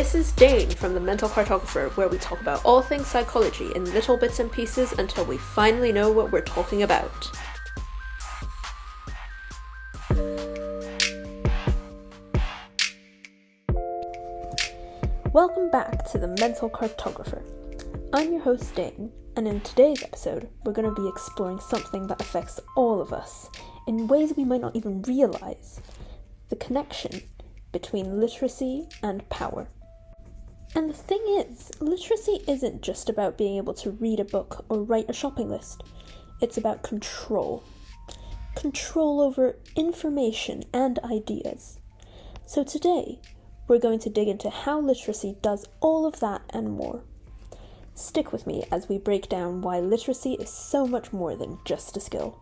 This is Dain from the Mental Cartographer, where we talk about all things psychology in little bits and pieces until we finally know what we're talking about. Welcome back to the Mental Cartographer. I'm your host Dain, and in today's episode, we're going to be exploring something that affects all of us in ways we might not even realize: the connection between literacy and power. And the thing is, literacy isn't just about being able to read a book or write a shopping list. It's about control. Control over information and ideas. So today, we're going to dig into how literacy does all of that and more. Stick with me as we break down why literacy is so much more than just a skill.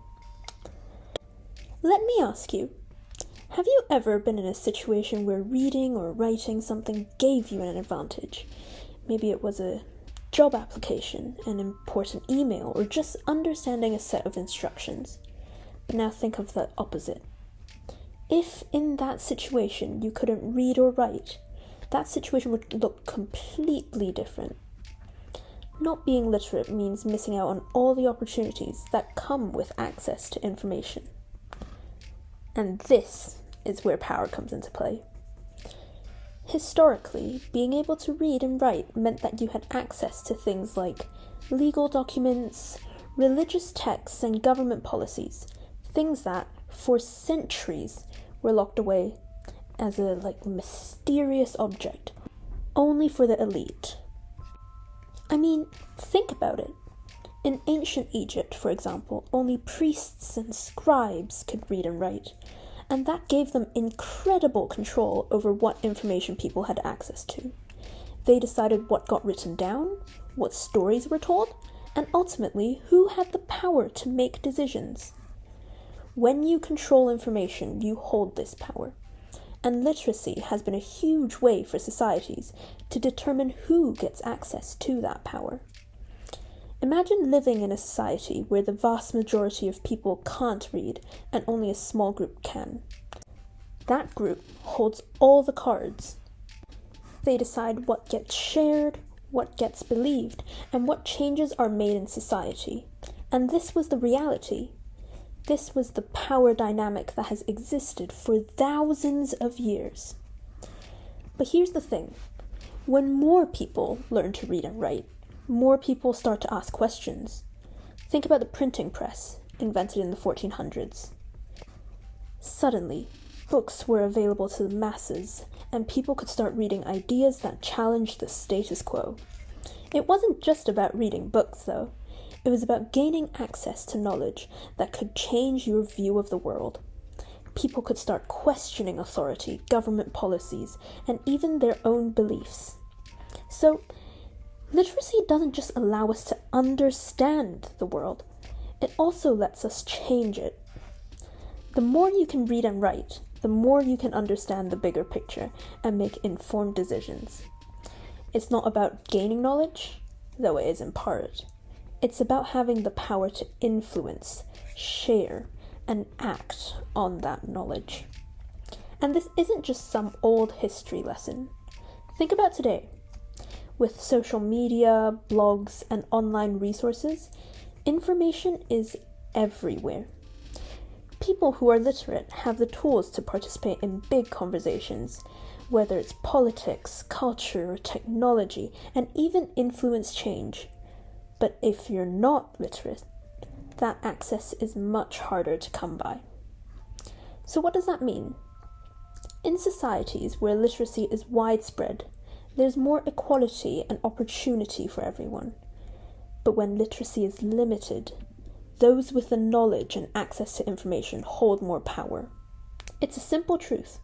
Let me ask you, have you ever been in a situation where reading or writing something gave you an advantage? Maybe it was a job application, an important email, or just understanding a set of instructions. But now think of the opposite. If in that situation you couldn't read or write, that situation would look completely different. Not being literate means missing out on all the opportunities that come with access to information. And this is where power comes into play. Historically, being able to read and write meant that you had access to things like legal documents, religious texts, and government policies, things that, for centuries, were locked away as a mysterious object, only for the elite. I mean, think about it. In ancient Egypt, for example, only priests and scribes could read and write, and that gave them incredible control over what information people had access to. They decided what got written down, what stories were told, and ultimately who had the power to make decisions. When you control information, you hold this power. And literacy has been a huge way for societies to determine who gets access to that power. Imagine living in a society where the vast majority of people can't read and only a small group can. That group holds all the cards. They decide what gets shared, what gets believed, and what changes are made in society. And this was the reality. This was the power dynamic that has existed for thousands of years. But here's the thing. When more people learn to read and write, more people start to ask questions. Think about the printing press, invented in the 1400s. Suddenly, books were available to the masses, and people could start reading ideas that challenged the status quo. It wasn't just about reading books, though. It was about gaining access to knowledge that could change your view of the world. People could start questioning authority, government policies, and even their own beliefs. So, literacy doesn't just allow us to understand the world, it also lets us change it. The more you can read and write, the more you can understand the bigger picture and make informed decisions. It's not about gaining knowledge, though it is in part. It's about having the power to influence, share, and act on that knowledge. And this isn't just some old history lesson. Think about today. With social media, blogs, and online resources, information is everywhere. People who are literate have the tools to participate in big conversations, whether it's politics, culture, or technology, and even influence change. But if you're not literate, that access is much harder to come by. So what does that mean? In societies where literacy is widespread, there's more equality and opportunity for everyone. But when literacy is limited, those with the knowledge and access to information hold more power. It's a simple truth.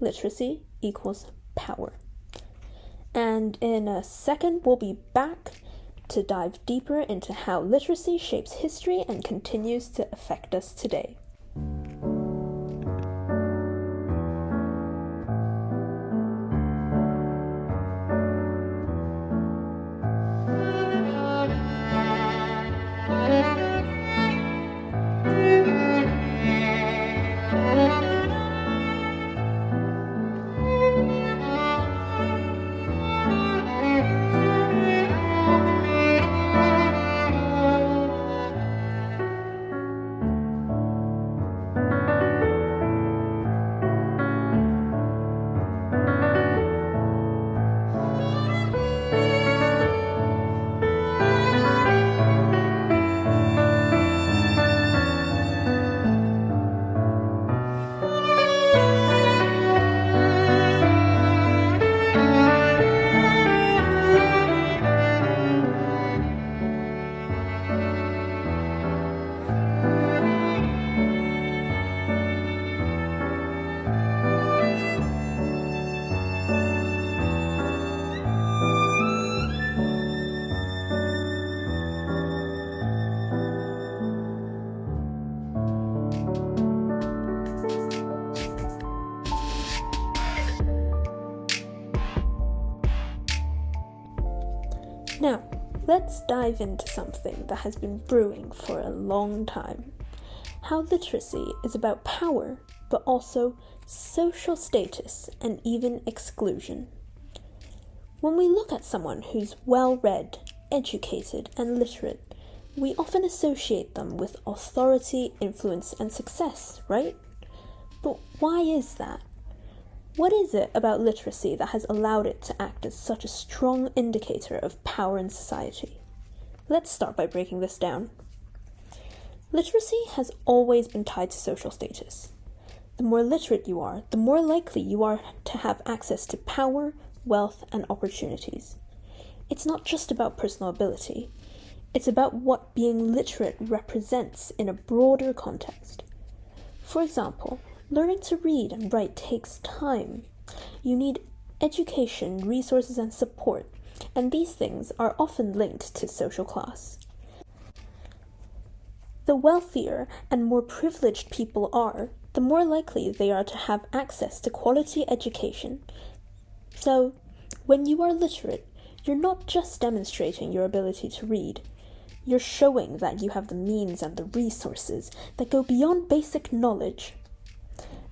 Literacy equals power. And in a second, we'll be back to dive deeper into how literacy shapes history and continues to affect us today. Now, let's dive into something that has been brewing for a long time. How literacy is about power, but also social status and even exclusion. When we look at someone who's well-read, educated, and literate, we often associate them with authority, influence, and success, right? But why is that? What is it about literacy that has allowed it to act as such a strong indicator of power in society? Let's start by breaking this down. Literacy has always been tied to social status. The more literate you are, the more likely you are to have access to power, wealth, and opportunities. It's not just about personal ability. It's about what being literate represents in a broader context. For example, learning to read and write takes time. You need education, resources, and support, and these things are often linked to social class. The wealthier and more privileged people are, the more likely they are to have access to quality education. So, when you are literate, you're not just demonstrating your ability to read. You're showing that you have the means and the resources that go beyond basic knowledge.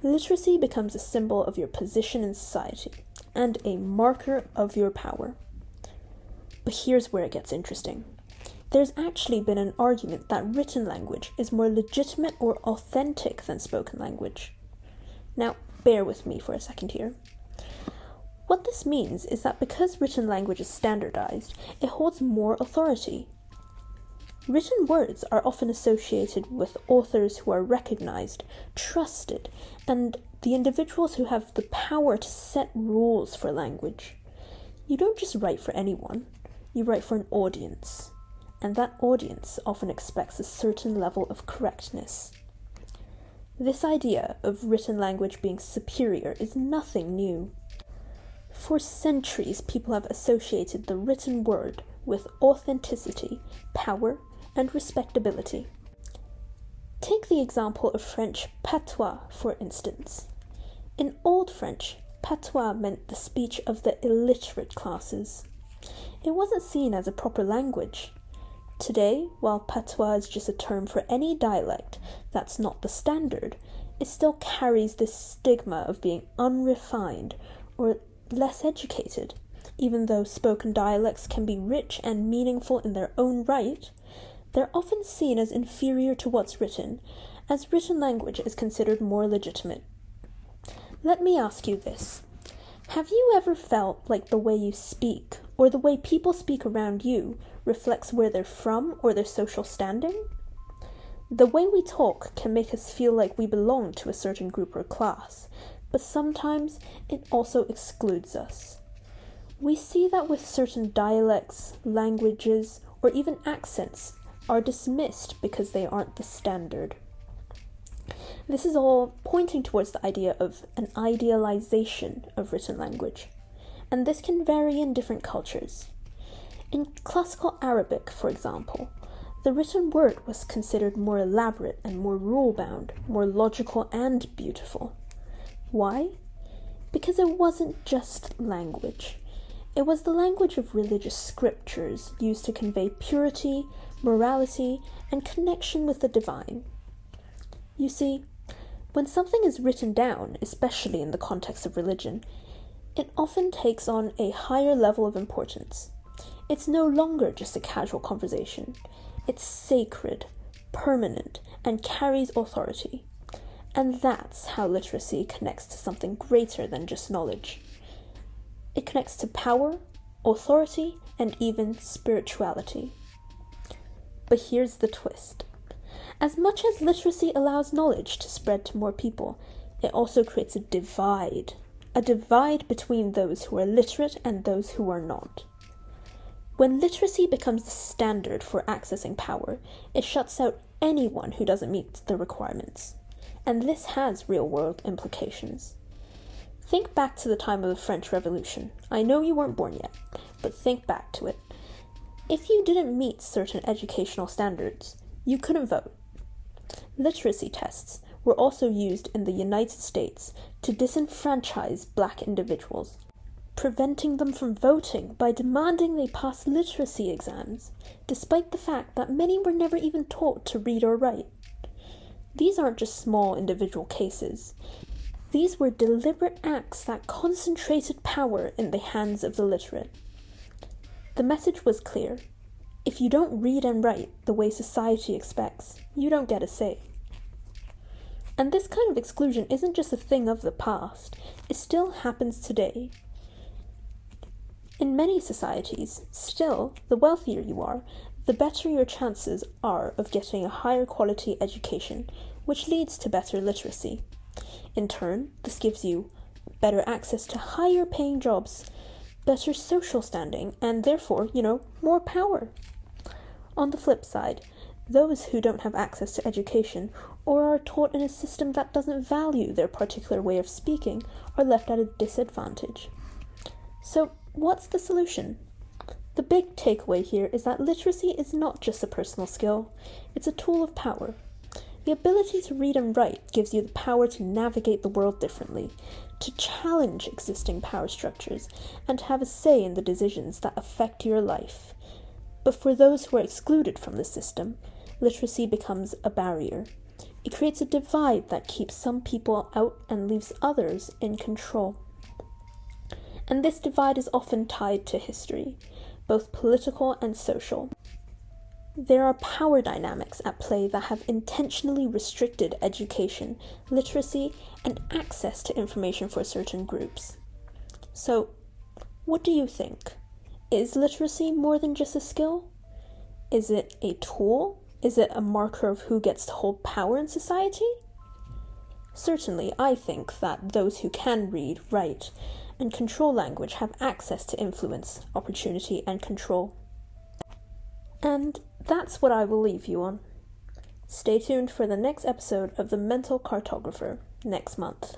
Literacy becomes a symbol of your position in society and a marker of your power. But here's where it gets interesting. There's actually been an argument that written language is more legitimate or authentic than spoken language. Now, bear with me for a second here. What this means is that because written language is standardized, it holds more authority. Written words are often associated with authors who are recognized, trusted, and the individuals who have the power to set rules for language. You don't just write for anyone, you write for an audience. And that audience often expects a certain level of correctness. This idea of written language being superior is nothing new. For centuries, people have associated the written word with authenticity, power, and respectability. Take the example of French patois, for instance. In Old French, patois meant the speech of the illiterate classes. It wasn't seen as a proper language. Today, while patois is just a term for any dialect that's not the standard, it still carries this stigma of being unrefined or less educated. Even though spoken dialects can be rich and meaningful in their own right, they're often seen as inferior to what's written, as written language is considered more legitimate. Let me ask you this. Have you ever felt like the way you speak, or the way people speak around you, reflects where they're from or their social standing? The way we talk can make us feel like we belong to a certain group or class, but sometimes it also excludes us. We see that with certain dialects, languages, or even accents are dismissed because they aren't the standard. This is all pointing towards the idea of an idealization of written language, and this can vary in different cultures. In classical Arabic, for example, the written word was considered more elaborate and more rule-bound, more logical and beautiful. Why? Because it wasn't just language. It was the language of religious scriptures used to convey purity, morality, and connection with the divine. You see, when something is written down, especially in the context of religion, it often takes on a higher level of importance. It's no longer just a casual conversation. It's sacred, permanent, and carries authority. And that's how literacy connects to something greater than just knowledge. It connects to power, authority, and even spirituality. But here's the twist. As much as literacy allows knowledge to spread to more people, it also creates a divide between those who are literate and those who are not. When literacy becomes the standard for accessing power, it shuts out anyone who doesn't meet the requirements. And this has real-world implications. Think back to the time of the French Revolution. I know you weren't born yet, but think back to it. If you didn't meet certain educational standards, you couldn't vote. Literacy tests were also used in the United States to disenfranchise Black individuals. preventing them from voting by demanding they pass literacy exams, despite the fact that many were never even taught to read or write. These aren't just small individual cases. These were deliberate acts that concentrated power in the hands of the literate. The message was clear. If you don't read and write the way society expects, you don't get a say. And this kind of exclusion isn't just a thing of the past, it still happens today. In many societies, still, the wealthier you are, the better your chances are of getting a higher quality education, which leads to better literacy. In turn, this gives you better access to higher paying jobs, better social standing, and therefore, more power. On the flip side, those who don't have access to education or are taught in a system that doesn't value their particular way of speaking are left at a disadvantage. So, what's the solution? The big takeaway here is that literacy is not just a personal skill, it's a tool of power. The ability to read and write gives you the power to navigate the world differently, to challenge existing power structures, and to have a say in the decisions that affect your life. But for those who are excluded from the system, literacy becomes a barrier. It creates a divide that keeps some people out and leaves others in control. And this divide is often tied to history, both political and social. There are power dynamics at play that have intentionally restricted education, literacy, and access to information for certain groups. So, what do you think? Is literacy more than just a skill? Is it a tool? Is it a marker of who gets to hold power in society? Certainly, I think that those who can read, write, and control language have access to influence, opportunity, and control. And that's what I will leave you on. Stay tuned for the next episode of the Mental Cartographer next month.